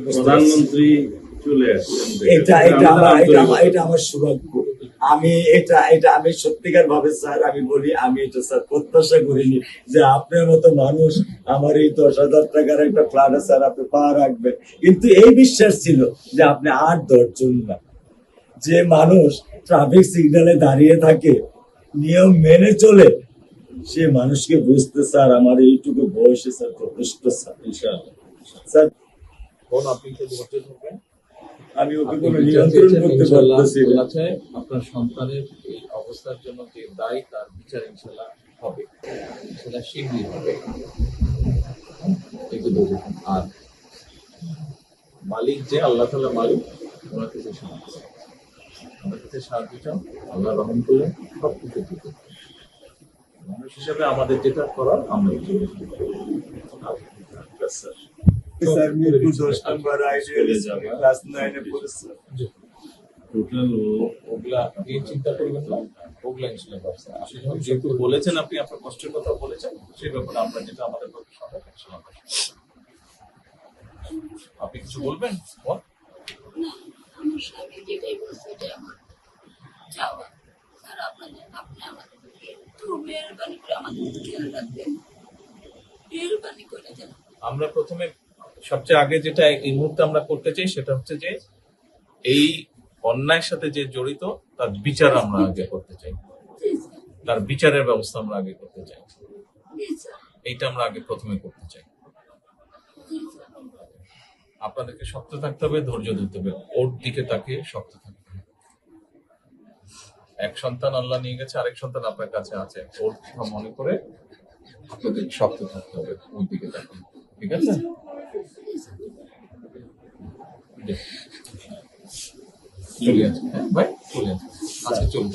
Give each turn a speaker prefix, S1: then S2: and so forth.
S1: প্রধানমন্ত্রী চলে আসছেন,
S2: এটা আমার সৌভাগ্য। আমি আমি সত্যিকার ভাবে স্যার আমি বলি, আমি এটা স্যার প্রত্যাশা করিনি যে আপনার মতো মানুষ আমার এই 10,000 টাকার একটা ফ্ল্যাটে স্যার আপনি পা রাখবেন, কিন্তু এই বিশ্বাস ছিল যে আপনি 8-10 জন না, যে মানুষ ট্রাফিক সিগন্যালে দাঁড়িয়ে থাকে, নিয়ম মেনে চলে, সে মানুষকে বুঝতে স্যার আমার এইটুকু বয়সে স্যার যথেষ্ট স্যার। স্যার
S3: আপনি ধৈর্য ধরবেন,
S2: আমি ওকে কোনো নিয়ন্ত্রণ করতে পারতেছি না।
S3: আপনার সন্তানের এই অবস্থার জন্য যে দায়ী তার বিচার ইনশাল্লাহ হবে, সেটা শীঘ্রই হবে। আর মালিক যে আল্লাহ তাআলা মালিক, ওনার কাছে সাহায্য, আমার কাছে সাহায্য চাও, আল্লাহ রহম করলে সব কিছু ঠিক হবে। মানুষ হিসাবে আমাদের যেটা করার আমরা
S2: স্যার মিরপুর 10 নম্বর আইডিয়ালে যাবে, ক্লাস 9 এ পড়ে স্যার।
S1: টোটাল
S3: ওগুলা নিয়ে চিন্তা করবেন না, ওগুলা ইনশাল্লাহ ব্যবস্থা। আপনি যেহেতু বলেছেন, আপনি আপনার কষ্টের কথা বলেছেন, সেই ব্যাপারে আমরা যেটা আমাদের পক্ষে সম্ভব ইনশাল্লাহ। আপনি কিছু বলবেন?
S4: আমার স্বামী যেটাই বলছে এটা আমার চাওয়া। স্যার আপনি আমাদেরকে একটু মেহরবানি করে আমাদের খেয়াল রাখবেন, মেহরবানি করে যেন।
S3: আমরা প্রথমে সবচেয়ে আগে যেটা এই মুহূর্তে আমরা করতে চাই সেটা হচ্ছে যে এই অন্যায়ের সাথে যে জড়িত তার বিচার আমরা আগে করতে চাই, তার বিচারের ব্যবস্থা আমরা আগে করতে চাই, এইটা আমরা আগে প্রথমে করতে চাই। আপনাদেরকে শক্ত থাকতে হবে, ধৈর্য ধরতে হবে, ওর দিকে তাকিয়ে শক্ত থাকতে হবে। এক সন্তান আল্লাহ নিয়ে গেছে, আরেক সন্তান আপনার কাছে আছে, ওর কথা মনে করে আপনাদের শক্ত থাকতে হবে, ওর দিকে তাকিয়ে। ঠিক আছে? চলে আসছে, হ্যাঁ ভাই, চলে আসছে, আজকে চলবে।